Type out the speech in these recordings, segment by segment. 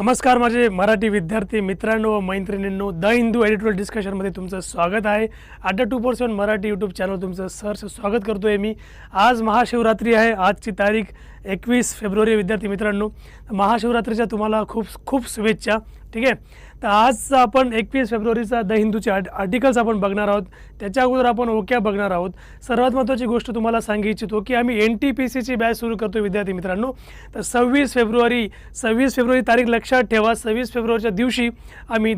नमस्कार माझे मराठी विद्यार्थी मित्रांनो व मैत्रिणींनो, द हिंदू एडिटोरियल डिस्कशनमध्ये तुमचं स्वागत आहे. अड्डा 2% मराठी यूट्यूब चॅनल तुमचं सहर्ष स्वागत करतो आहे मी. आज महाशिवरात्री आहे. आजची तारीख 21 फेब्रुवारी. विद्यार्थी मित्रांनो, महाशिवरात्रीच्या तुम्हाला खूप खूप शुभेच्छा. ठीक आहे, तर आज आपण 21 फेब्रुवारीचा द हिंदूचे आर्टिकल्स आपण बघणार आहोत. त्याच्या अगोदर आपण ओक्या बघणार आहोत. सर्वात महत्त्वाची गोष्ट तुम्हाला सांगू इच्छितो की आम्ही NTPCची बॅच सुरू करतो विद्यार्थी मित्रांनो. तर 26 फेब्रुवारी तारीख लक्षात ठेवा. 26 फेब्रुवारीच्या दिवशी आम्ही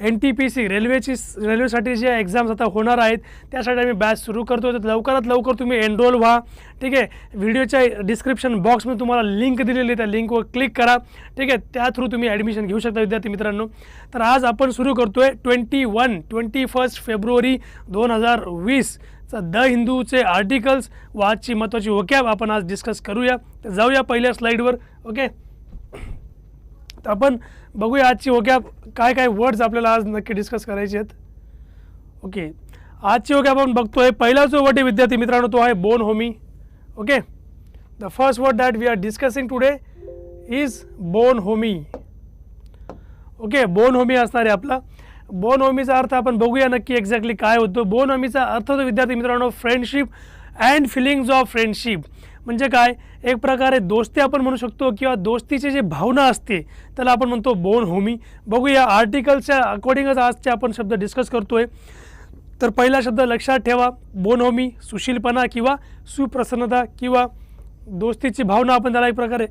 NTPC रेल्वेसाठी जे एक्झाम्स आता होणार आहेत त्यासाठी आम्ही बॅच सुरू करतो. तर लवकरात लवकर तुम्ही एनरोल व्हा. ठीक आहे, व्हिडिओच्या डिस्क्रिप्शन बॉक्समध्ये तुम्हाला लिंक दिलेली आहे, त्या लिंकवर क्लिक करा. ठीक आहे, त्या थ्रू तुम्ही ॲडमिशन घेऊ शकता विद्यार्थी मित्रांनो. तर आज आपण सुरू करतोय 21 फेब्रुवारी 2020 द हिंदूचे आर्टिकल्स व आजची महत्त्वाची वोकॅब आपण आज डिस्कस करूया. तर जाऊया पहिल्या स्लाईडवर. ओके, तर आपण बघूया आजची वोकॅब काय काय वर्ड्स आपल्याला आज नक्की डिस्कस करायचे आहेत. ओके, आजची वोकॅब आपण बघतोय. पहिला जो वर्ड आहे विद्यार्थी मित्रांनो तो आहे bonhomie. Okay, the first word that we are discussing today is bonhomie. Okay, bonhomie असणार आहे आपला. बोन होमीचा अर्थ आपण बघूया नक्की एक्झॅक्टली काय होतो. बोन होमीचा अर्थ होतो विद्यार्थी मित्रांनो friendship and feelings of friendship. म्हणजे काय, एक प्रकारे दोस्ती आपण म्हणू शकतो किंवा दोस्तीची जी भावना असते त्याला आपण म्हणतो बोन होमी. बघूया आर्टिकलच्या अकॉर्डिंगच आजचे आपण शब्द डिस्कस करतोय. तर पहिला शब्द लक्षात ठेवा, बोन होमी. सुशीलपणा किंवा सुप्रसन्नता किंवा दोस्तीची भावना आपण त्याला एक प्रकारे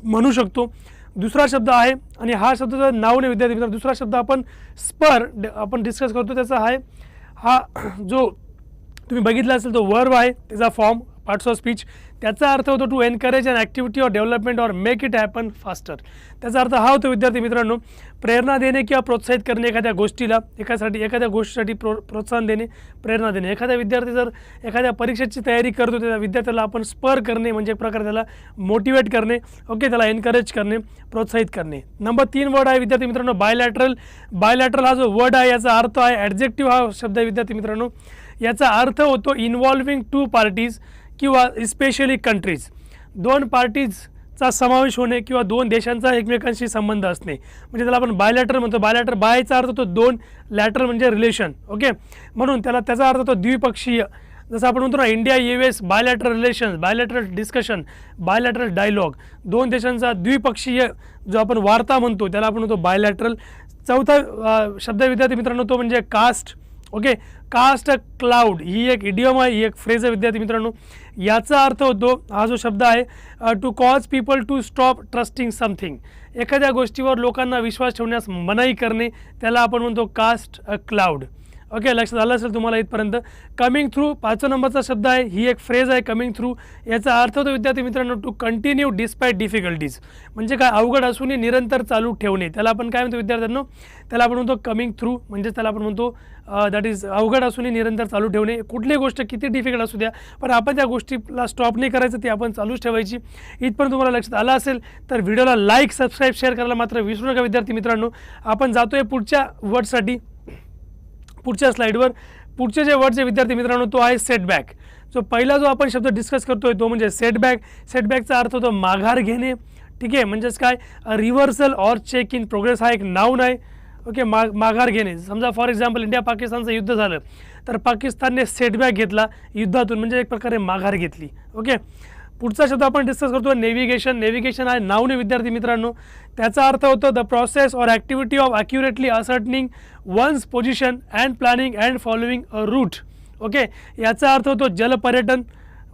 म्हणू शकतो. दुसरा शब्द आहे, आणि हा शब्दाचं नाव नाही विद्यार्थी मित्रांनो, दुसरा शब्द आपण स्पर आपण डिस्कस करतो त्याचा आहे. हा जो तुम्ही बघितला असेल तो वर्ब आहे, त्याचा फॉर्म पार्ट्स ऑफ स्पीच. त्याचा अर्थ होतो to encourage an activity or development or make it happen faster. त्याचा अर्थ हा होतो विद्यार्थी मित्रांनो प्रेरणा देणे किंवा प्रोत्साहित करणे. एखाद्या गोष्टीला एखाद्या गोष्टीसाठी प्रोत्साहन देणे, प्रेरणा देणे. एखाद्या विद्यार्थी जर एखाद्या परीक्षेची तयारी करतो त्या विद्यार्थ्याला आपण स्पर करणे म्हणजे एक प्रकारे त्याला मोटिवेट करणे. ओके, त्याला एनकरेज करणे, प्रोत्साहित करणे. नंबर 3 वर्ड आहे विद्यार्थी मित्रांनो बायलॅटरल. बायलॅटरल हा जो वर्ड आहे याचा अर्थ आहे ॲडजेक्टिव्ह हा शब्द आहे विद्यार्थी मित्रांनो. याचा अर्थ होतो इन्व्हॉल्विंग 2 पार्टीज किंवा स्पेशली कंट्रीज. 2 पार्टीजचा समावेश होणे किंवा 2 देशांचा एकमेकांशी संबंध असणे म्हणजे त्याला आपण बायलॅटरल म्हणतो. बायलॅटरल बायचा अर्थ होतो 2, लॅटरल म्हणजे रिलेशन. ओके, म्हणून त्याचा अर्थ होतो द्विपक्षीय. जसं आपण म्हणतो ना India US bilateral relations, bilateral discussion, bilateral dialogue. 2 देशांचा द्विपक्षीय जो आपण वार्ता म्हणतो त्याला आपण म्हणतो बायलॅटरल. चौथा शब्द विद्यार्थी मित्रांनो तो म्हणजे cast. Okay, cast a cloud ही एक इडियम आहे, ही एक फ्रेज आहे विद्यार्थी मित्रांनो. याचा अर्थ होतो हा जो शब्द आहे to cause people to stop trusting something. एखाद्या गोष्टीवर लोकांना विश्वास ठेवण्यास मनाई करणे त्याला आपण म्हणतो कास्ट अ क्लाउड. ओके, लक्षात आलं असेल तुम्हाला इथपर्यंत. कमिंग थ्रू 5 नंबरचा शब्द आहे, ही एक फ्रेज आहे कमिंग थ्रू. याचा अर्थ होतो विद्यार्थी मित्रांनो टू कंटिन्यू डिस्पाईट डिफिकल्टीज. म्हणजे काय, अवघड असूनही निरंतर चालू ठेवणे त्याला आपण काय म्हणतो विद्यार्थ्यांनो, त्याला आपण म्हणतो कमिंग थ्रू. म्हणजे त्याला आपण म्हणतो दॅट इज अवघड असूनही निरंतर चालू ठेवणे. कुठलीही गोष्ट किती डिफिकल्ट असू द्या पण आपण त्या गोष्टीला स्टॉप नाही करायचं, ती आपण चालूच ठेवायची. इथपर्यंत तुम्हाला लक्षात आलं असेल तर व्हिडिओला लाईक, सबस्क्राईब, शेअर करायला मात्र विसरू नका विद्यार्थी मित्रांनो. आपण जातोय पुढच्या वर्डसाठी, पुढच्या स्लाईडवर. पुढचे जे वर्डचे विद्यार्थी मित्रांनो तो आहे सेटबॅक. जो पहिला जो आपण शब्द डिस्कस करतोय तो म्हणजे सेटबॅक. सेटबॅकचा अर्थ होतो माघार घेणे. ठीक आहे, म्हणजेच काय, reversal or check in progress हा एक नाऊन आहे. ओके, माघार घेणे. समजा फॉर एक्झाम्पल इंडिया पाकिस्तानचं युद्ध झालं तर पाकिस्तानने सेटबॅक घेतला युद्धातून, म्हणजे एक प्रकारे माघार घेतली. ओके, पुढचा शब्द आपण डिस्कस करतो नेव्हिगेशन. नेव्हिगेशन हा नाऊन आहे विद्यार्थी मित्रांनो. त्याचा अर्थ होतो the process or activity of accurately ascertaining one's position and planning and following a route. Okay, याचा अर्थ होतो जलपर्यटन.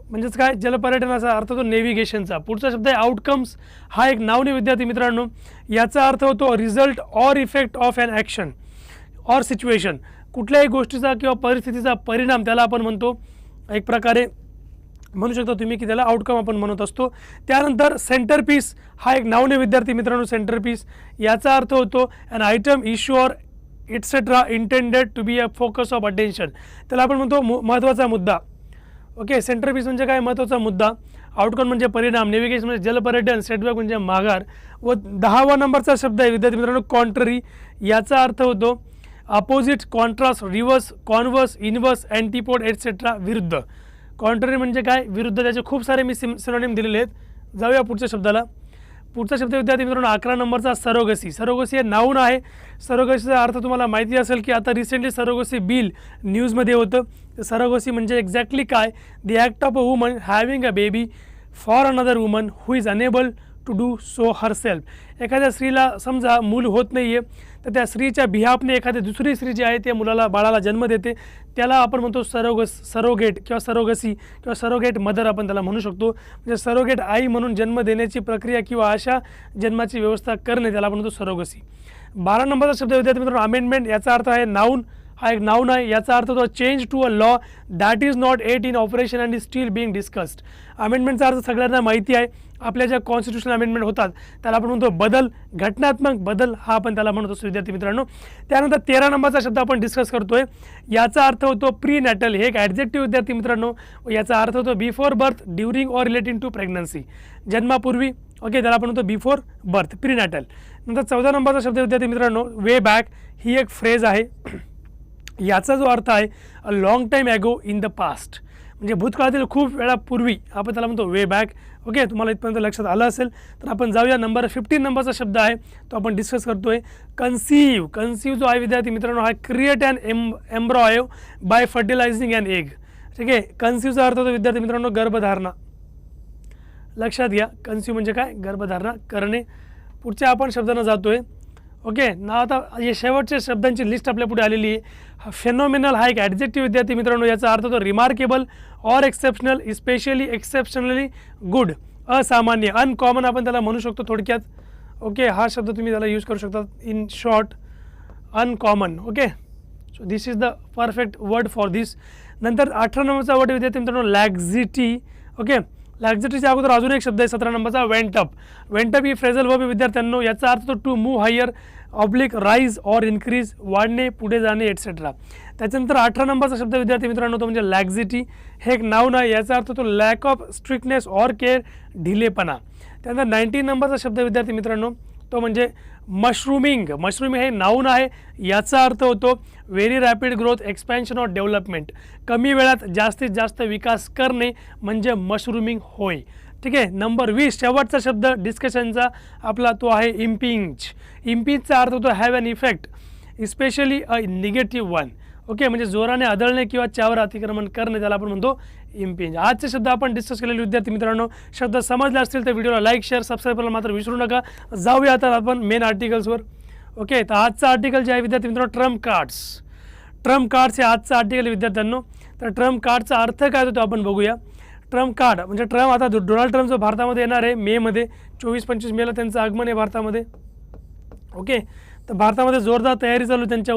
म्हणजेच काय, जलपर्यटनाचा अर्थ होतो नेव्हिगेशनचा. पुढचा शब्द आहे आउटकम्स. हा एक नाऊन आहे विद्यार्थी मित्रांनो. याचा अर्थ होतो result or effect of an action or situation. कुठल्याही गोष्टीचा किंवा परिस्थितीचा परिणाम त्याला आपण म्हणतो एक प्रकारे म्हणू शकता तुम्ही की त्याला आउटकम आपण म्हणत असतो. त्यानंतर सेंटरपीस हा एक नाऊन आहे विद्यार्थी मित्रांनो. सेंटरपीस याचा अर्थ होतो an item issue or etcetera intended to be a focus of attention. त्याला आपण म्हणतो महत्त्वाचा मुद्दा. ओके, सेंटरपीस म्हणजे काय, महत्त्वाचा मुद्दा. आउटकम म्हणजे परिणाम. नेव्हिगेशन म्हणजे जलपर्यटन. सेटबॅक म्हणजे माघार. व 10वा नंबरचा शब्द आहे विद्यार्थी मित्रांनो कॉन्ट्ररी. याचा अर्थ होतो opposite, contrast, reverse, converse, inverse, antipode etcetera, विरुद्ध. कॉन्ट्ररी म्हणजे काय, विरुद्ध. त्याचे खूप सारे मी सिनोनिम दिलेले आहेत. जाऊया पुढच्या शब्दाला. पुढचा शब्द विद्यार्थी मित्रांनो 11 नंबरचा सरोगसी. सरोगसी हे नाऊन आहे. सरोगसीचा अर्थ तुम्हाला माहिती असेल की आता रिसेंटली सरोगसी बिल न्यूजमध्ये होतं. सरोगसी म्हणजे एक्झॅक्टली काय? The act of a woman having a baby for another woman who is unable to do so herself. एखाद्या स्त्रीला समजा मूल होत नाही आहे, तर त्या स्त्रीच्या बिहाफने एखादी दुसरी स्त्री जी आहे त्या बाळाला जन्म देते, त्याला आपण म्हणतो सरोगेट किंवा सरोगसी किंवा सरोगेट मदर आपण त्याला म्हणू शकतो. म्हणजे सरोगेट आई म्हणून जन्म देण्याची प्रक्रिया किंवा अशा जन्माची व्यवस्था करणे त्याला आपण म्हणतो सरोगसी. 12 नंबरचा शब्द विद्यार्थी मित्रांनो अमेंडमेंट. याचा अर्थ आहे नाऊन. हा एक नाऊन आहे. याचा अर्थ होतो change to a law that is not yet in operation and is still being discussed. अमेंडमेंटचा अर्थ सगळ्यांना माहिती आहे. आपल्या ज्या कॉन्स्टिट्यूशनल अमेंडमेंट होतात त्याला आपण म्हणतो बदल, घटनात्मक बदल हा आपण त्याला म्हणतो विद्यार्थी मित्रांनो. त्यानंतर 13 नंबरचा शब्द आपण डिस्कस करतोय. याचा अर्थ होतो प्री नॅटल. हे एक ॲडजेक्टिव्ह विद्यार्थी मित्रांनो. याचा अर्थ होतो before birth, during or relating to pregnancy. जन्मापूर्वी. ओके, त्याला आपण म्हणतो बिफोर बर्थ, प्री नॅटल. नंतर 14 नंबरचा शब्द विद्यार्थी मित्रांनो वे बॅक. ही एक फ्रेज आहे. याचा जो अर्थ आहे a long time ago in the past. म्हणजे भूतकाळातील खूप वेळापूर्वी आपण त्याला म्हणतो वे बॅक. ओके, तुम्हाला इथपर्यंत लक्षात आलं असेल तर आपण जाऊया. नंबर 15 नंबरचा शब्द आहे तो आपण डिस्कस करतोय कन्सीव्ह. कन्सीव्ह जो आहे विद्यार्थी मित्रांनो हा create and embryo by fertilising and egg. ठीक आहे, कन्सीव्हचा अर्थ होतो विद्यार्थी मित्रांनो गर्भधारणा. लक्षात घ्या, कन्सीव्ह म्हणजे काय? गर्भधारणा करणे. पुढच्या आपण शब्दांना जातोय. ओके ना, आता हे शेवटच्या शब्दांची लिस्ट आपल्या पुढे आलेली आहे. फेनॉमिनल हा एक ॲडजेक्टिव्ह विद्यार्थी मित्रांनो. याचा अर्थ होतो remarkable or exceptional, specially exceptionally good, असामान्य, अनकॉमन आपण त्याला म्हणू शकतो थोडक्यात. ओके, हा शब्द तुम्ही त्याला यूज करू शकता. In short uncommon. Okay, so this is the perfect word for this. नंतर 18 नंबरचा वर्ड विद्यार्थी मित्रांनो लॅक्झिटी. ओके, लॅक्झिटीच्या अगोदर अजून एक शब्द आहे 17 नंबरचा वेंटअप. वेंटअप ही फ्रेझल वर्ब विद्यार्थ्यांनो. याचा अर्थ तो to move higher, oblique rise or increase, वाढणे, पुढे जाणे एटसेट्रा. त्याच्यानंतर 18 नंबरचा शब्द विद्यार्थी मित्रांनो तो म्हणजे लॅक्झिटी. हे एक नाऊन आहे. याचा अर्थ तो lack of strictness or care, ढिलेपणा. त्यानंतर 19 नंबरचा शब्द विद्यार्थी मित्रांनो तो म्हणजे मशरूमिंग. मशरूमिंग हे नाऊन आहे. याचा अर्थ होतो very rapid growth, expansion or development. कमी वेळात जास्तीत जास्त विकास करणे म्हणजे मशरूमिंग होय. ठीक आहे. नंबर 20 शेवटचा शब्द डिस्कशनचा आपला तो आहे इम्पिंज. इम्पिंजचा अर्थ होतो have an effect, especially a negative one. Okay, म्हणजे जोराने आदळणे किंवा त्यावर अतिक्रमण करणे त्याला आपण म्हणतो इम्पिंज. आजचे शब्द आपण डिस्कस केलेले विद्यार्थी मित्रांनो. शब्द समजले असतील तर व्हिडिओला लाईक, शेअर, सबस्क्राईब करायला मात्र विसरू नका. जाऊया आता आपण मेन आर्टिकल्सवर. ओके, तर आजचा आर्टिकल जे आहे विद्यार्थी मित्रांनो ट्रम्प कार्ड्स. ट्रम्प कार्ड्स हे आजचा आर्टिकल विद्यार्थ्यांनो. तर ट्रम्प कार्डचा अर्थ काय होतो आपण बघूया. ट्रम्प कार्ड म्हणजे ट्रम्प, आता डोनाल्ड ट्रम्प जो भारतामध्ये येणार आहे मेमध्ये 24-25 मेला त्यांचं आगमन आहे भारतामध्ये. ओके, तर भारतामध्ये जोरदार तयारी चालू त्यांच्या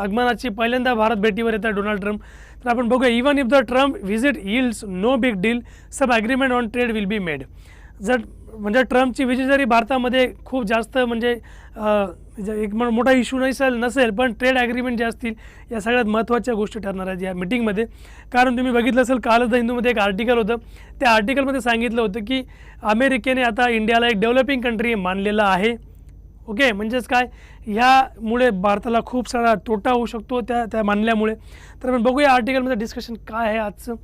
आगमनाची. पहिल्यांदा भारत भेटीवर येतात डोनाल्ड ट्रम्प. तर आपण बघूया even if the Trump visit yields no big deal, sub agreement on trade will be made. जर म्हणजे ट्रम्पची व्हिजिट जरी भारतामध्ये खूप जास्त म्हणजे एक मोठा इश्यू नसेल पण ट्रेड ॲग्रीमेंट जे असतील या सगळ्यात महत्त्वाच्या गोष्टी ठरणार आहेत या मिटिंगमध्ये. कारण तुम्ही बघितलं असेल कालच द हिंदूमध्ये एक आर्टिकल होतं. त्या आर्टिकलमध्ये सांगितलं होतं की अमेरिकेने आता इंडियाला एक डेव्हलपिंग कंट्री मानलेलं आहे. ओके, म्हणजेच काय, ह्यामुळे भारताला खूप सारा तोटा होऊ शकतो त्या मानल्यामुळे. तर आपण बघूया आर्टिकलमध्ये डिस्कशन काय आहे आजचं.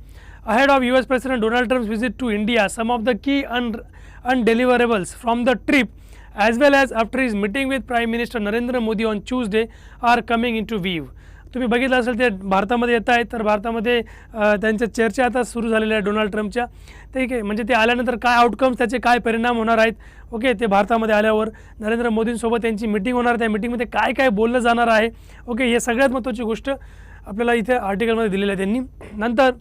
Ahead of US president Donald Trump's visit to India, some of the key undeliverables from the trip as well as after his meeting with Prime Minister Narendra Modi on Tuesday are coming into view. तुम्ही बघितलं असेल ते भारतामध्ये येत आहेत. तर भारतामध्ये त्यांच्या चर्चा आता सुरू झालेल्या आहे डोनाल्ड ट्रम्पच्या. ठीक आहे, म्हणजे ते आल्यानंतर काय आउटकम्स, त्याचे काय परिणाम होणार आहेत. ओके, ते भारतामध्ये आल्यावर नरेंद्र मोदींसोबत त्यांची मिटिंग होणार. त्या मिटिंगमध्ये काय काय बोललं जाणार आहे. ओके, हे सगळ्यात महत्त्वाची गोष्ट आपल्याला इथे आर्टिकलमध्ये दिलेलं आहे त्यांनी. नंतर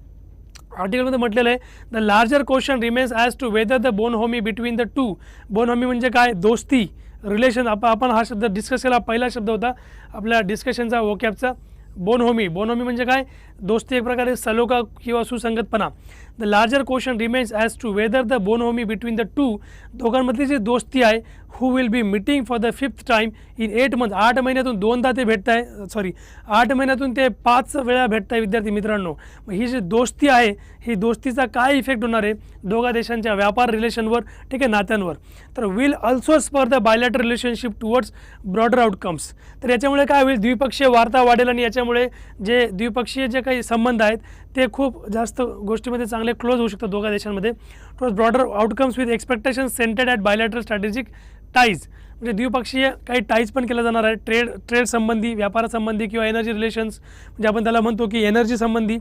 आर्टिकलमध्ये म्हटलेलं आहे the larger question remains as to whether the bonhomie between the two. Bonhomie म्हणजे काय, दोस्ती, रिलेशन. आपण हा शब्द डिस्कस केला, पहिला शब्द होता आपल्या डिस्कशनचा वोकॅबचा बोनहोमी. बोनहोमी म्हणजे काय, दोस्ती, एक प्रकारे सलोखा किंवा सुसंगतपणा. The larger question remains as to whether the bonhomie between the two, दोघांमधली जी दोस्ती आहे, who will be meeting for the 5th time in 8 months. 8 महिन्यातून 2दा ते भेटत आहे. 8 महिन्यातून ते 5 वेळा भेटत आहे विद्यार्थी मित्रांनो. मग ही जी दोस्ती आहे, ही दोस्तीचा काय इफेक्ट होणार आहे दोघा देशांच्या व्यापार रिलेशनवर, ठीक आहे, नात्यांवर. तर will also spur the bilateral relationship towards broader outcomes. तर याच्यामुळे काय होईल, द्विपक्षीय वार्ता वाढेल आणि याच्यामुळे जे द्विपक्षीय जे काही संबंध आहेत ते खूप जास्त गोष्टीमध्ये चांगले क्लोज होऊ शकतात दोघा देशांमध्ये. Towards broader outcomes with expectations scented at bilateral strategic ties, म्हणजे द्विपक्षीय काही टाईज पण केला जाणार आहे. ट्रेड संबंधी, व्यापारासंबंधी किंवा एनर्जी रिलेशन्स, म्हणजे आपण त्याला म्हणतो की एनर्जी संबंधी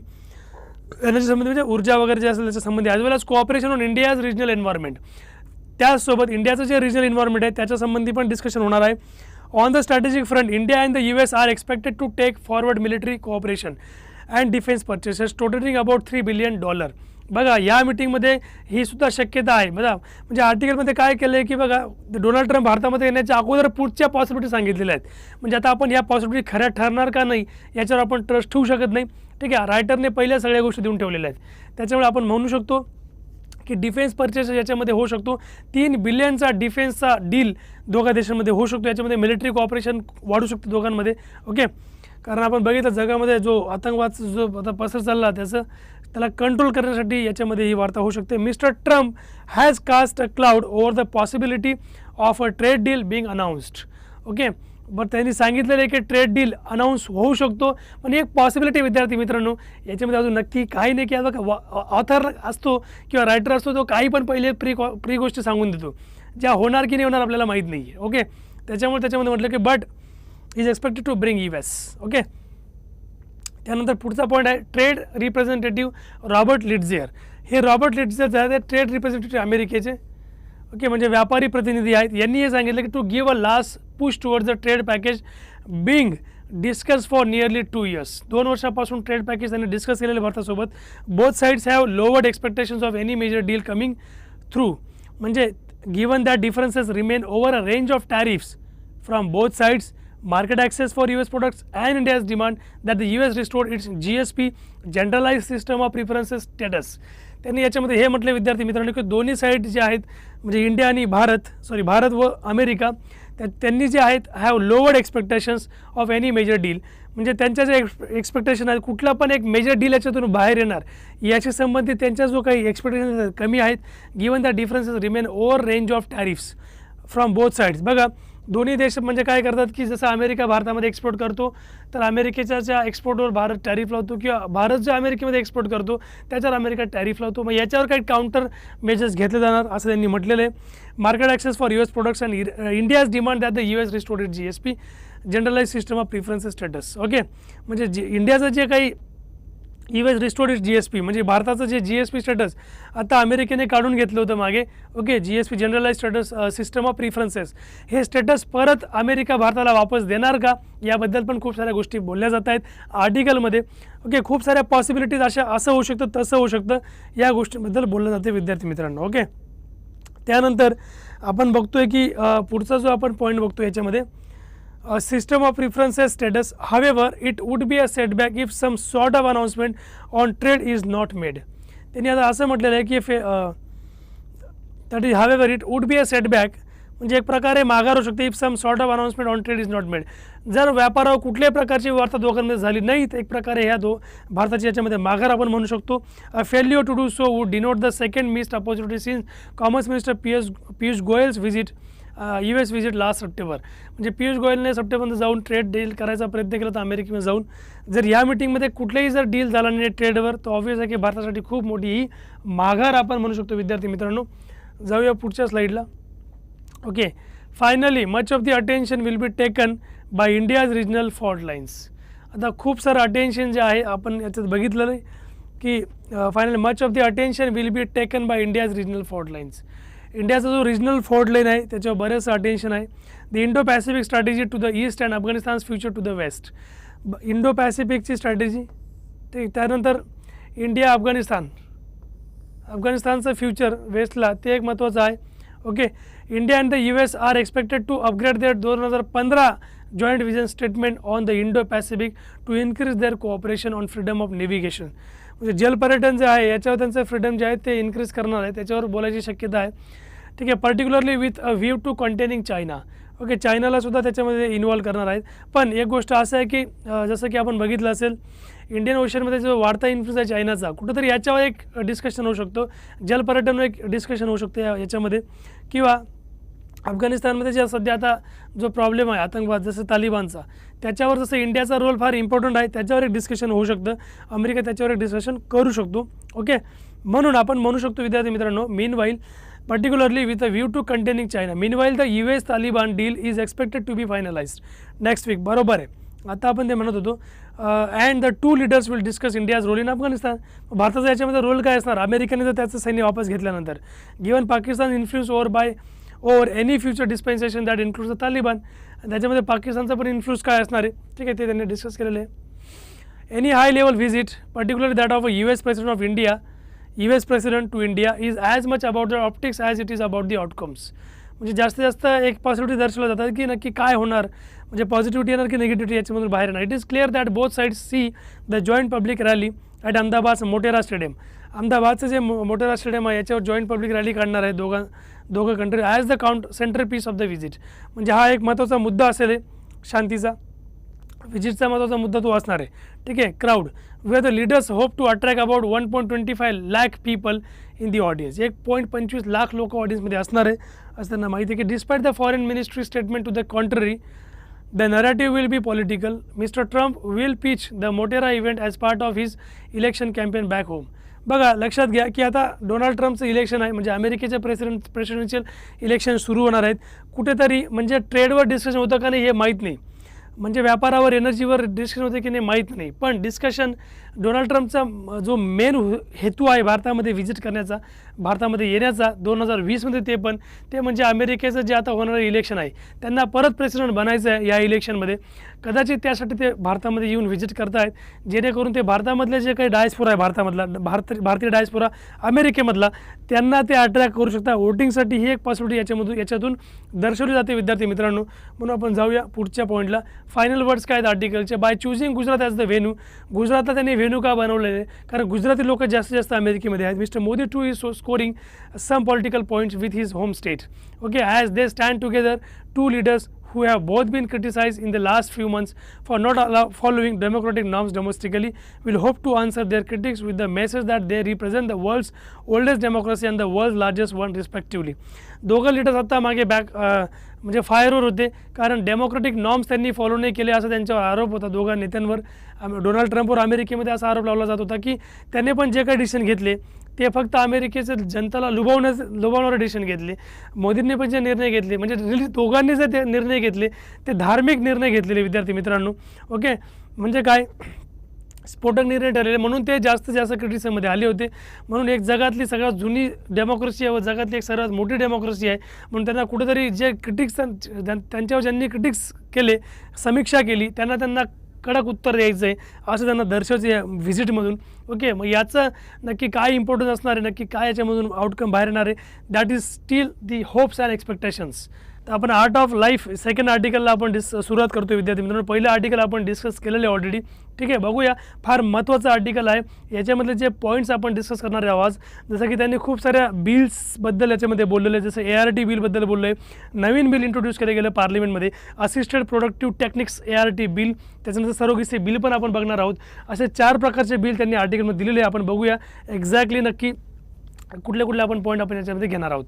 म्हणजे ऊर्जा वगैरे जे असेल त्याच्या संबंधी, as well as cooperation on India's regional environment. त्याचसोबत इंडियाचं जे रिजनल एन्व्हायरमेंट आहे त्याच्या संबंधी पण डिस्कशन होणार आहे. On the strategic front, India and the US are expected to take forward military cooperation and defence purchases totalling about $3 billion. बघा या मिटिंगमध्ये ही सुद्धा शक्यता आहे. बघा म्हणजे आर्टिकलमध्ये काय केलं आहे की बघा डोनाल्ड ट्रम्प भारतामध्ये येण्याच्या अगोदर पुढच्या पॉसिबिलिटी सांगितलेल्या आहेत. म्हणजे आता आपण या पॉसिबिलिटी खऱ्या ठरणार का नाही याच्यावर आपण ट्रस्ट ठेवू शकत नाही. ठीक आहे, रायटरने पहिल्या सगळ्या गोष्टी देऊन ठेवलेल्या आहेत. त्याच्यामुळे आपण म्हणू शकतो की डिफेन्स परचेस याच्यामध्ये होऊ शकतो. $3 बिलियनचा डिफेन्सचा डील दोघा देशांमध्ये होऊ शकतो. याच्यामध्ये मिलिटरी कॉपरेशन वाढू शकतो दोघांमध्ये. ओके, कारण आपण बघितलं जगामध्ये जो आतंकवाद जो आता पसर चालला त्याला कंट्रोल करण्यासाठी याच्यामध्ये ही वार्ता होऊ शकते. Mister Trump has cast a cloud over the possibility of a trade deal being announced. Okay, but त्यांनी सांगितलेलं आहे की ट्रेड डील अनाऊन्स होऊ शकतो, पण एक पॉसिबिलिटी विद्यार्थी मित्रांनो याच्यामध्ये अजून नक्की काही नाही की आता ऑथर असतो किंवा रायटर असतो तो काही पण पहिले प्री गोष्टी सांगून देतो, ज्या होणार की नाही होणार आपल्याला माहीत नाही आहे. ओके, त्याच्यामध्ये म्हटलं की but is expected to bring US. Okay, त्यानंतर पुढचा पॉईंट आहे ट्रेड रिप्रेझेंटेटिव्ह रॉबर्ट लिट्झियर. हे रॉबर्ट लिट्झियर जे आहेत ट्रेड रिप्रेझेंटेटिव्ह अमेरिकेचे. ओके, म्हणजे व्यापारी प्रतिनिधी आहेत. यांनी हे सांगितलं की to give a last push towards the trade package being discuss for nearly 2 years. 2 वर्षापासून ट्रेड पॅकेज त्यांनी डिस्कस केलेलं भारतासोबत. Both sides have lowered expectations of any major deal coming through. म्हणजे given that differences remain over a range of tariffs from both sides, market access for US products and India's demand that the US restored its GSP generalized system of preferences status. त्यांनी याच्यामध्ये हे म्हटले विद्यार्थी मित्रांनो की दोन्ही side जे आहेत म्हणजे इंडिया आणि भारत व अमेरिका त्यांनी जे आहेत have lowered expectations of any major deal. म्हणजे त्यांच्या जे एक्सपेक्टेशन आहेत कुठला पण एक मेजर डील याच्यातून बाहेर येणार याशी संबंधित त्यांच्या जो काही एक्सपेक्टेशन कमी आहेत. Given that differences remain over range of tariffs from both sides. बघा दोन्ही देश म्हणजे काय करतात की जसं अमेरिका भारतामध्ये एक्सपोर्ट करतो तर अमेरिकेच्या ज्या एक्सपोर्टवर भारत टॅरिफ लावतो किंवा भारत ज्या अमेरिकेमध्ये एक्सपोर्ट करतो त्याच्यावर अमेरिका टॅरिफ लावतो. मग याच्यावर काही काउंटर मेजर्स घेतले जाणार असं त्यांनी म्हटलेलं आहे. Market access for US products and India's demand that the US restored it GSP generalise system of preferences status. Okay, म्हणजे इंडियाचं जे काही US रिस्टोर्ड इट GSP म्हणजे भारताचं जे GSP स्टेटस आता अमेरिकेने काढून घेतलं होतं मागे. Okay, GSP generalise status system of preferences, हे स्टेटस परत अमेरिका भारताला वापस देणार का याबद्दल पण खूप साऱ्या गोष्टी बोलल्या जात आहेत आर्टिकलमध्ये. ओके, खूप साऱ्या पॉसिबिलिटीज असं होऊ शकतं तसं होऊ शकतं या गोष्टींबद्दल बोललं जाते विद्यार्थी मित्रांनो. ओके, त्यानंतर आपण बघतोय की पुढचा जो आपण पॉईंट बघतो याच्यामध्ये system of preferences status. However, it would be a setback if some sort of announcement on trade is not made. त्यांनी आता असं म्हटलेलं आहे की that is however it would be a setback म्हणजे एक प्रकारे माघार होऊ शकते if some sort of announcement on trade is not made. जर व्यापारावर कुठल्याही प्रकारची वार्ता दोघांमध्ये झाली नाही तर एक प्रकारे ह्या भारताची याच्यामध्ये माघार आपण म्हणू शकतो. Failure to do so would denote the second missed opportunity since commerce minister Piyush Goyal's visit US visit last September. म्हणजे पियुष गोयलने सप्टेंबरमध्ये जाऊन ट्रेड डील करायचा प्रयत्न केला होता अमेरिकेमध्ये जाऊन. जर या मिटिंगमध्ये कुठलेही जर डील झाला नाही ट्रेडवर तर ऑब्व्हियस आहे की भारतासाठी खूप मोठी ही माघार आपण म्हणू शकतो विद्यार्थी मित्रांनो. जाऊया पुढच्या स्लाईडला. Okay, finally much of the attention will be taken by India's regional fault lines. आता खूप सारं अटेन्शन जे आहे आपण याच्यात बघितलं नाही की finally much of the attention will be taken by India's regional fault lines. इंडियाचा जो रिजनल फॉल्ट लाईन आहे त्याच्यावर बरेचसं अटेन्शन आहे. The Indo Pacific strategy to the east and Afghanistan's future to the west. Indo पॅसिफिकची स्ट्रॅटेजी ते त्यानंतर India अफगाणिस्तानचं future वेस्टला ते एक महत्त्वाचं आहे. Okay, India and the US are expected to upgrade their 2015 joint vision statement on the Indo Pacific to increase their cooperation on freedom of navigation. म्हणजे जलपर्यटन जे आहे याच्यावर त्यांचं फ्रीडम जे आहे ते इन्क्रीज करणार आहे त्याच्यावर बोलायची शक्यता आहे. ठीक आहे, particularly with a view to containing China. Okay, चायनाला सुद्धा त्याच्यामध्ये इन्व्हॉल्व करणार आहेत. पण एक गोष्ट असं आहे की जसं की आपण बघितलं असेल इंडियन ओशनमध्ये जो वाढता इन्फ्लुएन्स आहे चायनाचा कुठंतरी याच्यावर एक डिस्कशन होऊ शकतो. जलपर्यटनवर एक डिस्कशन होऊ शकतं याच्यामध्ये किंवा अफगाणिस्तानमध्ये जे सध्या आता जो प्रॉब्लेम आहे आतंकवाद जसं तालिबानचा, त्याच्यावर जसं इंडियाचा रोल फार इम्पॉर्टंट आहे, त्याच्यावर एक डिस्कशन होऊ शकतं, अमेरिका त्याच्यावर एक डिस्कशन करू शकतो. ओके, म्हणून आपण म्हणू शकतो विद्यार्थी मित्रांनो, meanwhile particularly with a view to containing China. Meanwhile, the US Taliban deal is expected to be finalized next week. बरोबर आहे. आता आपण ते म्हणत होतो and the two leaders will discuss India's role in Afghanistan. भारताचा याच्यामध्ये रोल काय असणार, अमेरिकेने जर त्याचं सैन्य वापस घेतल्यानंतर, given Pakistan influence over any future dispensation that includes the Taliban, त्याच्यामध्ये पाकिस्तानचा पण इन्फ्लुएन्स काय असणार आहे, ठीक आहे, ते त्यांनी डिस्कस केलेलं आहे. Any high level visit particularly that of a US president of India, US president to India is as much about the optics as it is about the outcomes. म्हणजे जास्तीत जास्त एक पॉझिटिव्हिटी दर्शवलं जातात की नक्की काय होणार, म्हणजे पॉझिटिव्हिटी येणार की निगेटिव्हिटी याच्यामधून बाहेर येणार. It is clear that both sides see the joint public rally at Ahmedabad Motera stadium. अहमदाबादचं जे मोटेरा स्टेडियम आहे याच्यावर जॉईंट पब्लिक रॅली काढणार आहे दोघं country as the centrepiece of the visit. म्हणजे हा एक महत्त्वाचा मुद्दा असेल शांतीचा, व्हिजिटचा महत्त्वाचा मुद्दा तो असणार आहे, ठीक आहे. Crowd where the leaders hope to attract about 1.25 lakh people in the audience. 1.25 lakh लोक ऑडियन्समध्ये असणार आहे असं त्यांना माहिती आहे की despite the foreign ministry statement to the contrary the narrative will be political. Mister Trump will pitch the Motera event as part of his election campaign back home. बघा लक्षात घ्या की आता डोनाल्ड ट्रम्पचं इलेक्शन आहे, म्हणजे अमेरिकेचे प्रेसिडेन्शियल इलेक्शन सुरू होणार आहेत. कुठेतरी म्हणजे ट्रेडवर डिस्कशन होतं का नाही हे माहीत नाही, म्हणजे व्यापारावर एनर्जीवर डिस्कशन होते की नाही माहीत नाही, पण डिस्कशन डोनाल्ड ट्रम्पचा जो मेन हेतू आहे भारतामध्ये व्हिजिट करण्याचा, भारतामध्ये येण्याचा 2020मध्ये, ते म्हणजे अमेरिकेचं जे आता होणारं इलेक्शन आहे त्यांना परत प्रेसिडेंट बनायचं आहे या इलेक्शनमध्ये. कदाचित त्यासाठी ते भारतामध्ये येऊन व्हिजिट करत आहेत, जेणेकरून ते भारतामधले जे काही डायस्पोरा आहे भारतामधला, भारतीय डायस्पोरा अमेरिकेमधला, त्यांना ते अट्रॅक्ट करू शकतात वोटिंगसाठी. ही एक पॉसिबिलिटी याच्यातून दर्शवली जाते विद्यार्थी मित्रांनो. म्हणून आपण जाऊया पुढच्या पॉईंटला. फायनल वर्ड्स काय आहेत आर्टिकलचे. By choosing Gujarat as the venue. गुजरातला त्यांनी व्हेन्यू का बनवलेले आहे, कारण गुजराती लोक जास्तीत जास्त अमेरिकेमध्ये आहेत. Mister Modi two is scoring some political points with his home state. Okay, as they stand together, two leaders who have both been criticized in the last few months for not following democratic norms domestically will hope to answer their critics with the message that they represent the world's oldest democracy and the world's largest one respectively. दोघं leaders आता मागे म्हणजे फायरवर होते, कारण democratic norms त्यांनी follow नाही केले असा त्यांच्यावर आरोप होता दोघा नेत्यांवर. डोनाल्ड ट्रम्पवर अमेरिकेमध्ये असा आरोप लावला जात होता की त्यांनी पण जे काही डिसिजन घेतले ते फक्त अमेरिकेचं जनताला लुभावणारे डिसिजन घेतले. मोदींनी पण जे निर्णय घेतले, म्हणजे दोघांनी जे ते निर्णय घेतले ते धार्मिक निर्णय घेतलेले विद्यार्थी मित्रांनो. ओके, म्हणजे काय स्फोटक निर्णय ठरलेले, म्हणून ते जास्तीत जास्त क्रिटिसिजममध्ये आले होते. म्हणून एक जगातली सगळ्यात जुनी डेमोक्रेसी आहे व जगातली एक सर्वात मोठी डेमोक्रेसी आहे, म्हणून त्यांना कुठेतरी जे क्रिटिक्स त्यांच्यावर ज्यांनी क्रिटिक्स केले, समीक्षा केली, त्यांना कडक उत्तर द्यायचं आहे असं त्यांना दर्शवायचं या व्हिजिटमधून. ओके, मग याचं नक्की काय इम्पॉर्टन्स असणार आहे, नक्की काय याच्यामधून आउटकम बाहेर येणार आहे, that is steel the hopes and expectations. तर आपण आर्ट ऑफ लाईफ सेकंड आर्टिकलला आपण सुरुवात करतो विद्यार्थी मित्रांनो. पहिलं आर्टिकल आपण डिस्कस केलेलं आहे ऑलरेडी, ठीक आहे. बघूया, फार महत्त्वाचं आर्टिकल आहे. याच्यामधले जे पॉईंट्स आपण डिस्कस करणार आहे आवाज, जसं की त्यांनी खूप साऱ्या बिल्सबद्दल याच्यामध्ये बोललेलं आहे. जसं ART बिलबद्दल बोललं आहे, नवीन बिल इंट्रोड्यूस केलं गेलं पार्लिमेंटमध्ये, assisted productive techniques ART bill, त्याच्यानंतर सरोगेसी बिल पण आपण बघणार आहोत. असे 4 प्रकारचे बिल त्यांनी आर्टिकलमध्ये दिलेले आहे. आपण बघूया एक्झॅक्टली नक्की कुठले आपण पॉईंट आपण याच्यामध्ये घेणार आहोत.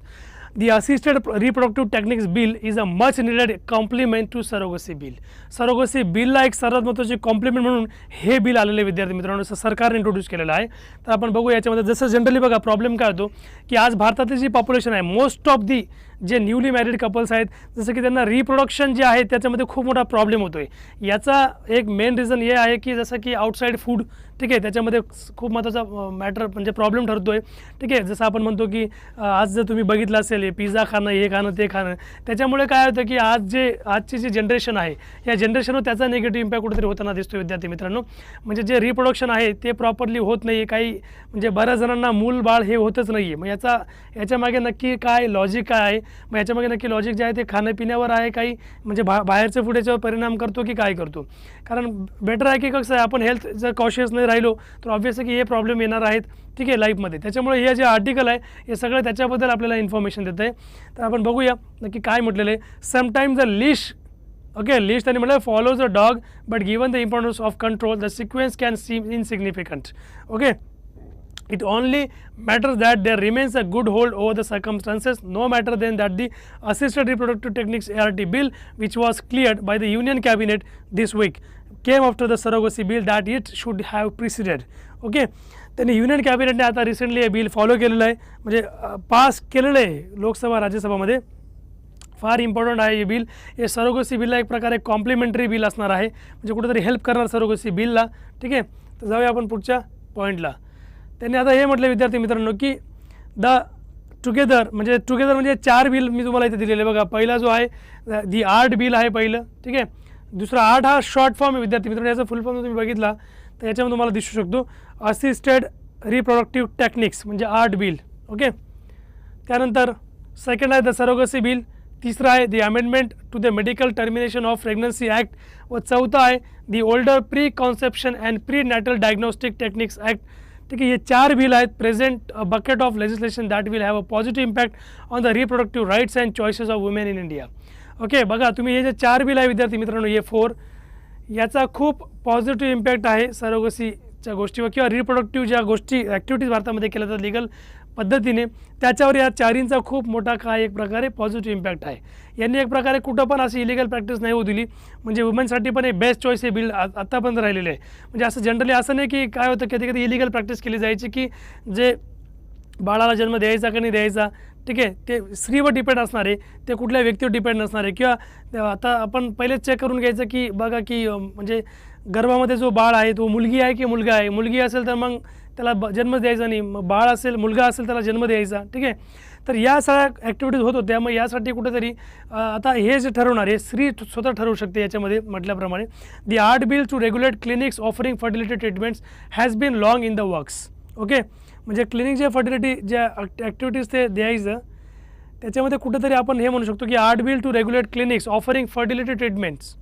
The assisted reproductive techniques bill is a much needed complement to surrogacy bill. Surrogacy बिलला एक सर्वात महत्त्वाची कॉम्प्लिमेंट म्हणून हे बिल आलेले विद्यार्थी मित्रांनो सरकारने इंट्रोड्यूस केलेलं आहे. तर आपण बघू याच्यामध्ये. जसं जनरली बघा प्रॉब्लेम काय होतो की आज भारतातली जी पॉप्युलेशन आहे, मोस्ट ऑफ दी जे न्यूली मॅरिड कपल्स आहेत, जसं की त्यांना रिप्रोडक्शन जे आहे त्याच्यामध्ये खूप मोठा प्रॉब्लेम होतो आहे. याचा एक मेन रिझन हे आहे की जसं की आउटसाईड फूड, ठीक आहे, त्याच्यामध्ये खूप महत्त्वाचा मॅटर म्हणजे प्रॉब्लेम ठरतो आहे, ठीक आहे. जसं आपण म्हणतो की आज जर तुम्ही बघितलं असेल पिझ्झा खाणं, हे खाणं, ते खाणं, त्याच्यामुळे काय होतं की आजची जी जनरेशन आहे या जनरेशनवर त्याचा निगेटिव्ह इम्पॅक्ट कुठेतरी होताना दिसतो विद्यार्थी मित्रांनो. म्हणजे जे रिप्रोडक्शन आहे ते प्रॉपरली होत नाही, काही म्हणजे बऱ्याच जणांना मूल बाळ हे होतच नाही आहे. मग याच्यामागे नक्की काय लॉजिक काय आहे, मग याच्यामागे नक्की लॉजिक जे आहे ते खाण्यापिण्यावर आहे, काही म्हणजे बाहेरचं फूड याच्यावर परिणाम करतो की काय करतो. कारण बेटर आहे की कसं आहे, आपण हेल्थ जर कॉशियस नाही राहिलो तर ऑब्व्हियसली की हे प्रॉब्लेम येणार आहेत, ठीक आहे, लाईफमध्ये. त्याच्यामुळे हे जे आर्टिकल आहे हे सगळं त्याच्याबद्दल आपल्याला इन्फॉर्मेशन देतं आहे. तर आपण बघूया नक्की काय म्हटलेलं आहे. Sometimes the leash, okay, leash त्यांनी म्हटलं follows a dog but given the importance of control the sequence can seem insignificant. Okay, It only matters that there remains a good hold over the circumstances, no matter then that the assisted reproductive techniques ART bill, which was cleared by the Union Cabinet this week, came after the surrogacy bill that it should have preceded. Okay, त्यांनी union कॅबिनेटने आता recently हे bill follow केलेलं आहे, म्हणजे pass केलेलं आहे लोकसभा राज्यसभामध्ये. फार important आहे हे बिल. हे सरोगसी बिलला एक प्रकारे कॉम्प्लिमेंटरी बिल असणार आहे, म्हणजे कुठेतरी हेल्प करणार सरोगसी बिलला. ठीक आहे, तर जाऊया आपण पुढच्या पॉईंटला. त्यांनी आता हे म्हटलं विद्यार्थी मित्रांनो की टुगेदर म्हणजे 4 बिल मी तुम्हाला इथे दिलेले बघा. पहिला जो आहे दी आर्ट बिल आहे पहिलं. ठीक आहे, दुसरा आर्ट हा शॉर्ट फॉर्म आहे विद्यार्थी मित्रांनो. याचा फुल फॉर्म तुम्ही बघितला तर याच्यामध्ये तुम्हाला दिसू शकतो असिस्टेड रिप्रोडक्टिव्ह टेक्निक्स म्हणजे आर्ट बिल. ओके, त्यानंतर सेकंड आहे द सरोगसी बिल. तिसरा आहे the amendment to the medical termination of pregnancy act. व चौथा आहे the older pre conception and pre natal diagnostic techniques act. ठीक आहे, हे 4 बिल आहेत. Present a bucket of legislation that will have a positive impact on the reproductive rights and choices of women in India. Okay, बघा तुम्ही हे जे 4 bill आहे विद्यार्थी मित्रांनो, हे 4 याचा खूप पॉझिटिव्ह इम्पॅक्ट आहे सरोगसीच्या गोष्टीवर किंवा रिप्रोडक्टिव्ह ज्या गोष्टी ॲक्टिव्हिटीज भारतामध्ये केल्या जातात लिगल पद्धतीने, त्याच्यावर या 4चा खूप मोठा काय एक प्रकारे पॉझिटिव्ह इम्पॅक्ट आहे. यांनी एक प्रकारे कुठं पण अशी इलिगल प्रॅक्टिस नाही होऊ दिली, म्हणजे वुमेनसाठी पण हे बेस्ट चॉईस हे बिल आत्तापर्यंत राहिलेलं आहे. म्हणजे असं जनरली असं नाही की काय होतं कधी कधी इलिगल प्रॅक्टिस केली जायची की जे बाळाला जन्म द्यायचा का नाही द्यायचा, ठीक आहे, ते स्त्रीवर डिपेंड असणार आहे, ते कुठल्या व्यक्तीवर डिपेंड नसणार आहे. किंवा आता आपण पहिलेच चेक करून घ्यायचं की बघा की म्हणजे गर्भामध्ये जो बाळ आहे तो मुलगी आहे की मुलगा आहे. मुलगी असेल तर मग त्याला जन्म द्यायचा नाही, मग बाळ असेल मुलगा असेल त्याला जन्म द्यायचा. ठीक आहे, तर या सगळ्या ॲक्टिव्हिटीज होत होत्या. मग यासाठी कुठेतरी आता हे जे ठरवणार हे स्त्री स्वतः ठरवू शकते. याच्यामध्ये म्हटल्याप्रमाणे the art bill to regulate clinics offering fertility treatments has been long in the works. Okay, म्हणजे क्लिनिक जे फर्टिलिटी ज्या ॲक्टिव्हिटीज ते द्यायचं त्याच्यामध्ये कुठेतरी आपण हे म्हणू शकतो की art bill to regulate clinics offering fertility treatments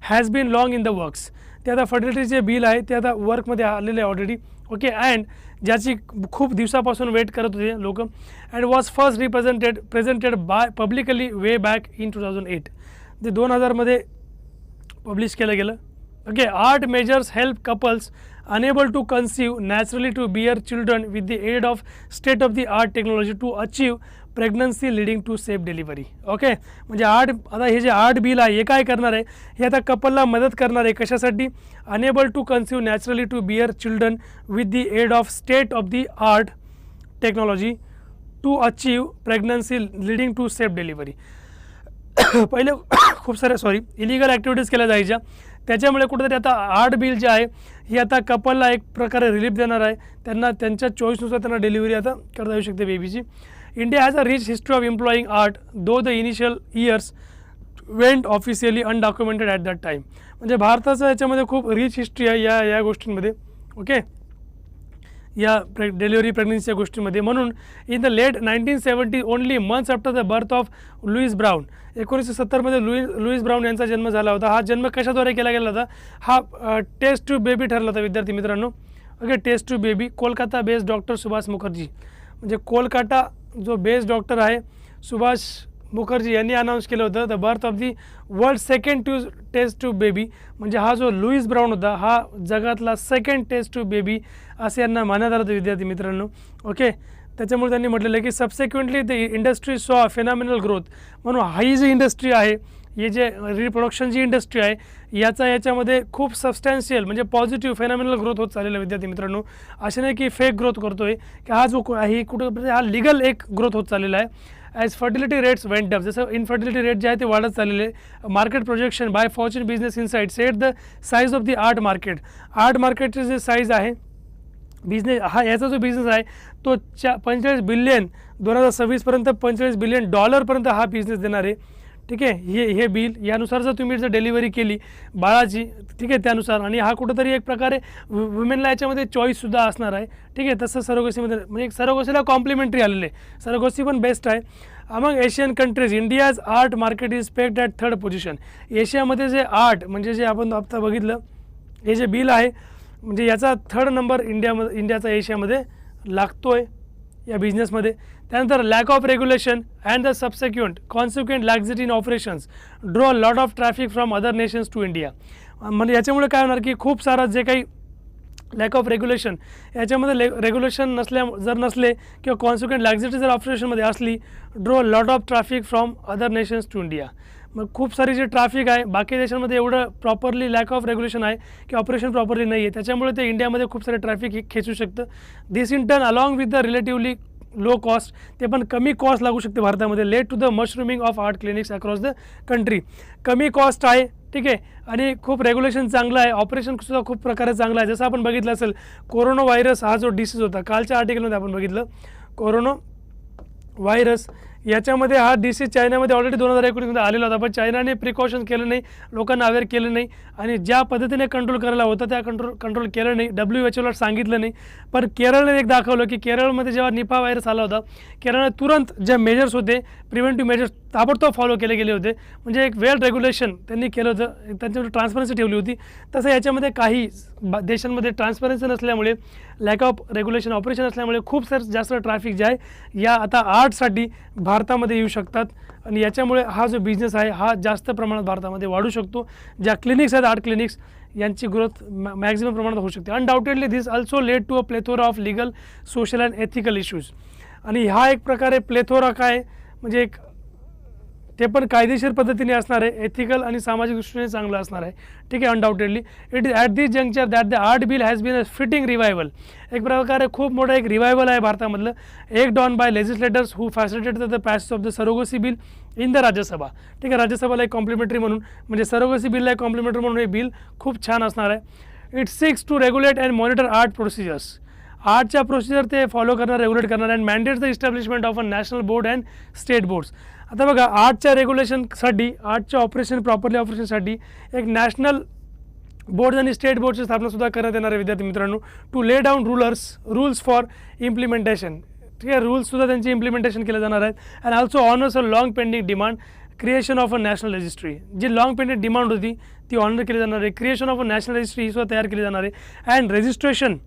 has been long in the works. ते आता फर्टिलिटीचे बिल आहे ते आता वर्कमध्ये आलेले आहे ऑलरेडी. ओके, अँड ज्याची खूप दिवसापासून वेट करत होते लोक. And was first presented bye publicly way back in 2008. ते 2000मध्ये पब्लिश केलं गेलं. Okay, art measures help couples unable to conceive naturally to bear children with the aid of state of the art technology to achieve pregnancy leading to safe delivery. Okay, म्हणजे आता हे जे art bill आहे हे काय करणार आहे, हे आता कपलला मदत करणार आहे कशासाठी, enable to conceive naturally to bear children with the aid of state of the art technology to achieve pregnancy leading to safe delivery. पहिले खूप साऱ्या इलिगल ॲक्टिव्हिटीज केल्या जायच्या, त्याच्यामुळे कुठेतरी आता आर्ट बिल जे आहे ही आता कपलला एक प्रकारे रिलीफ देणार आहे. त्यांना त्यांच्या चॉईसनुसार त्यांना डिलिव्हरी आता करता येऊ शकते बेबीची. India has a rich history of employing art though the initial years went officially undocumented at that time. म्हणजे भारताचं याच्यामध्ये खूप रिच हिस्ट्री आहे या गोष्टींमध्ये. ओके, या डिलिव्हरी प्रेग्नन्सीच्या गोष्टीमध्ये. म्हणून in the late 1970 only months after the birth of Louise Brown, 1970मध्ये लुईस ब्राउन यांचा जन्म झाला होता. हा जन्म कशाद्वारे केला गेला होता, हा टेस्ट ट्यूब बेबी ठरला होता विद्यार्थी मित्रांनो. Okay, test tube baby. Kolkata based doctor Subhash Mukherjee, म्हणजे कोलकाता जो बेस्ड डॉक्टर आहे सुभाष मुखर्जी यांनी अनाऊन्स केलं होतं the birth of the world second test tube baby. म्हणजे हा जो लुईस ब्राउन होता हा जगातला सेकंड टेस्ट ट्यूब बेबी असं यांना मानण्यात आलं होतं विद्यार्थी मित्रांनो. ओके, त्याच्यामुळे त्यांनी म्हटलेलं आहे की सबसिक्वेंटली द इंडस्ट्री सॉ फेनॉमिनल ग्रोथ. म्हणून ही जी इंडस्ट्री आहे, हे जे रिप्रोडक्शनची इंडस्ट्री आहे याच्यामध्ये खूप सबस्टॅन्शियल म्हणजे पॉझिटिव्ह फेनॉमिनल ग्रोथ होत चाललेला विद्यार्थी मित्रांनो. असे नाही की फेक ग्रोथ करतोय की हा जो आहे कुठं हा लिगल एक ग्रोथ होत चाललेला आहे. As fertility rates went up, जसं इनफर्टिलिटी रेट जे आहे ते वाढत चाललेले. Market projection by Fortune Business Insight set the size of the ART market. ART मार्केटचे जे साईज आहे बिझनेस हा याचा जो बिझनेस आहे तो 45 बिलियन 2026पर्यंत $45 बिलियन पर्यंत हा बिझनेस देणार आहे. ठीक आहे, हे बिल यानुसार जर तुम्ही जर डिलिव्हरी केली बाळाची, ठीक आहे, त्यानुसार. आणि हा कुठंतरी एक प्रकारे वुमेनला याच्यामध्ये चॉईससुद्धा असणार आहे. ठीक आहे, तसं सरोगसीमध्ये म्हणजे सरोगसीला कॉम्प्लिमेंटरी आलेलं आहे. सरोगसी पण बेस्ट आहे. Among Asian countries India's art market is pegged at 3rd position. एशियामध्ये जे आर्ट म्हणजे जे आपण आता बघितलं हे जे बिल आहे म्हणजे याचा 3rd नंबर इंडियाचा एशियामध्ये लागतो आहे या बिझनेसमध्ये. त्यानंतर lack of regulation and the subsequent consequent laxity in operations draw lot of traffic from other nations to India. म्हणजे याच्यामुळे काय होणार की खूप सारा जे काही लॅक ऑफ रेग्युलेशन, याच्यामध्ये रेग्युलेशन जर नसले किंवा कॉन्सिक्वेंट लॅक्झिटी जर ऑपरेशनमध्ये असली, draw lot of traffic from other nations to India. मग खूप सारी जे ट्रॅफिक आहे बाकी देशांमध्ये एवढं प्रॉपरली लॅक ऑफ रेग्युलेशन आहे की ऑपरेशन प्रॉपरली नाही आहे, त्याच्यामुळे ते इंडियामध्ये खूप सारे ट्रॅफिक खेचू शकतं. This in turn along with the relatively low cost, ते पण कमी कॉस्ट लागू शकते भारतामध्ये, led to the mushrooming of ART clinics across the country. कमी कॉस्ट आहे, ठीक आहे, आणि खूप रेग्युलेशन चांगलं आहे, ऑपरेशनसुद्धा खूप प्रकारे चांगलं आहे. जसं आपण बघितलं असेल कोरोना व्हायरस हा जो डिसीज होता, कालच्या आर्टिकलमध्ये आपण बघितलं कोरोना व्हायरस, याच्यामध्ये हा डिसीज चायनामध्ये ऑलरेडी 2019मध्ये आलेला होता, पण चायनाने प्रिकॉशन केलं नाही, लोकांना अवेअर केलं नाही, आणि ज्या पद्धतीने कंट्रोल करायला होतं त्या कंट्रोल केलं नाही, WHO सांगितलं नाही. पण केरळने एक दाखवलं की केरळमध्ये जेव्हा निपा व्हायरस आला होता, केरळने तुरंत जे मेजर्स होते, प्रिव्हेंटिव्ह मेजर्स ताबडतोब फॉलो केले गेले होते, म्हणजे एक वेल रेग्युलेशन त्यांनी केलं होतं, त्यांच्यामध्ये ट्रान्सपरन्सी ठेवली होती. तसं याच्यामध्ये काही देशांमध्ये ट्रान्सपरन्सी नसल्यामुळे, लॅक ऑफ रेग्युलेशन ऑपरेशन असल्यामुळे खूप जास्त ट्रॅफिक जे आहे या आता आर्टसाठी भारतामध्ये येऊ शकतात, आणि याच्यामुळे हा जो बिझनेस आहे हा जास्त प्रमाणात भारतामध्ये वाढू शकतो. ज्या क्लिनिक्स आहेत आर्ट क्लिनिक्स, यांची ग्रोथ मॅक्झिमम प्रमाणात होऊ शकते. Undoubtedly this also led to a plethora of legal, social and ethical issues. आणि हा एक प्रकारे प्लेथोरा काय म्हणजे एक ते पण कायदेशीर पद्धतीने असणार आहे, एथिकल आणि सामाजिक दृष्टीने चांगलं असणार आहे, ठीक आहे. Undoubtedly it is at this juncture that the ART bill has been a fitting revival. एक प्रकारे खूप मोठं एक रिवायवल आहे भारतामधलं, एक don by legislators who facilitate the passage of the surrogacy bill in the Rajya Sabha, ठीक आहे. राज्यसभाला एक कॉम्प्लिमेंटरी म्हणून, म्हणजे सरोगसी बिलला एक कॉम्प्लिमेंटरी म्हणून हे बिल खूप छान असणार आहे. It seeks to regulate and monitor art procedures, आर्टच्या प्रोसिजर ते फॉलो करणार, रेग्युलेट करणार, and mandates the establishment of a national board and state boards. आता बघा आर्टच्या रेग्युलेशनसाठी, आर्टच्या ऑपरेशन प्रॉपरली ऑपरेशनसाठी एक नॅशनल बोर्ड आणि स्टेट बोर्डची स्थापनासुद्धा करण्यात येणार आहे विद्यार्थी मित्रांनो, टू ले डाऊन रूल्स फॉर इम्प्लिमेंटेशन, ठीक आहे. रूल्ससुद्धा त्यांची इम्प्लिमेंटेशन केले जाणार आहेत. And also honours a long pending demand, creation of a national registry, जी लॉंग पेंडिंग डिमांड होती ती ऑनर केली जाणार आहे. Creation of a national registry ही सुद्धा तयार केली जाणार आहे. And registration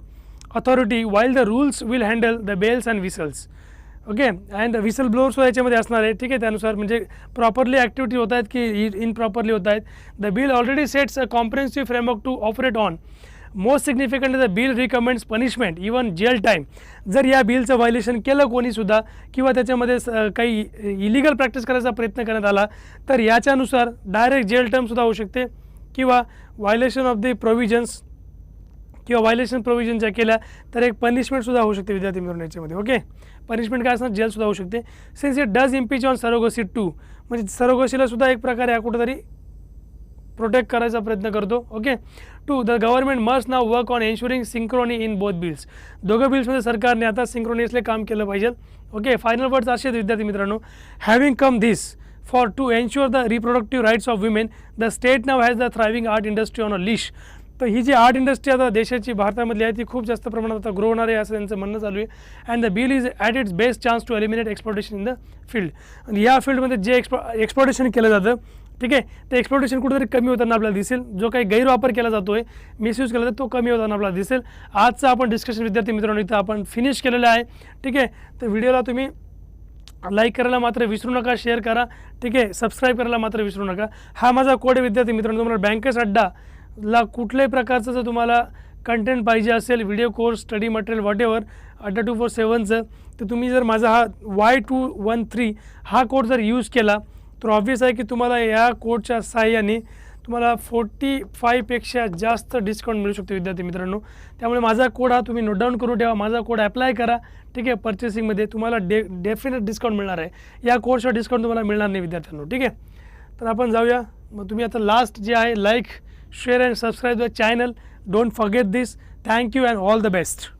authority while the rules will handle the bells and whistles, okay. And whistle blowers याच्यामध्ये असणार आहे, ठीक आहे. त्यानुसार म्हणजे प्रॉपरली ॲक्टिव्हिटी होत आहेत की इनप्रॉपरली होत आहेत. The bill already sets a comprehensive framework to operate on. Most significantly the bill recommends punishment even jail time. जर या बिलचं व्हायलेशन केलं कोणीसुद्धा किंवा त्याच्यामध्ये काही इलिगल प्रॅक्टिस करायचा प्रयत्न करण्यात आला तर याच्यानुसार डायरेक्ट जेल टर्मसुद्धा होऊ शकते, किंवा व्हायलेशन ऑफ द प्रोव्हिजन्स किंवा व्हायलेशन प्रोव्हिजन ज्या केल्या तर एक पनिशमेंटसुद्धा होऊ शकते विद्यार्थी मित्रांनो याच्यामध्ये, ओके. पनिशमेंट काय असणार, जेलसुद्धा होऊ शकते. Since it does impeach on surrogacy too, म्हणजे सरोगसीला सुद्धा एक प्रकारे कुठेतरी प्रोटेक्ट करायचा प्रयत्न करतो, okay. To the government must now work on ensuring synchrony in both bills. दोघं बिल्समध्ये सरकारने आता सिंक्रोनियसली काम केलं पाहिजे, ओके. फायनल वर्ड्स असे आहेत विद्यार्थी मित्रांनो, having come this far to ensure the reproductive rights of women, the state now has the thriving ART industry on a leash. तर ही जी आर्ट इंडस्ट्री आता देशाची भारतामधली आहे ती खूप जास्त प्रमाणात आता ग्रो होणार आहे असं त्यांचं म्हणणं चालू आहे. And the bill is at its best chance to eliminate exploitation in the field. आणि या फील्डमध्ये जे एक्सप्लॉटेशन केलं जातं, ठीक आहे, ते एक्सप्लॉटेशन कुठेतरी कमी होताना आपल्याला दिसेल. जो काही गैरवापर केला जातो आहे, मिसयूज केला जातो, तो कमी होताना आपल्याला दिसेल. आजचं आपण डिस्कशन विद्यार्थी मित्रांनो इथं आपण फिनिश केलेलं आहे, ठीक आहे. तर व्हिडिओला तुम्ही लाईक करायला मात्र विसरू नका, शेअर करा, ठीक आहे, सबस्क्राईब करायला मात्र विसरू नका. हा माझा कोड आहे विद्यार्थी मित्रांनो. तुम्हाला बँकेस अड्डाला कुठल्याही प्रकारचं जर तुम्हाला कंटेंट पाहिजे असेल, video course, study material, what ever, अड्डा 247चं, तर तुम्ही जर माझा हा Y213 हा कोड जर यूज केला तर ऑब्वियस आहे की तुम्हाला या कोडच्या सहाय्याने तुम्हाला 45पेक्षा जास्त डिस्काउंट मिळू शकतो विद्यार्थी मित्रांनो. त्यामुळे माझा कोड हा तुम्ही नोट डाऊन करून ठेवा, माझा कोड ॲप्लाय करा, ठीक आहे. पर्चेसिंगमध्ये तुम्हाला डेफिनेट डिस्काउंट मिळणार आहे. या कोर्सचा डिस्काउंट तुम्हाला मिळणार नाही विद्यार्थ्यांनो, ठीक आहे. तर आपण जाऊया. मग तुम्ही आता लास्ट जे आहे like, share and subscribe the channel. Don't forget this. Thank you and all the best.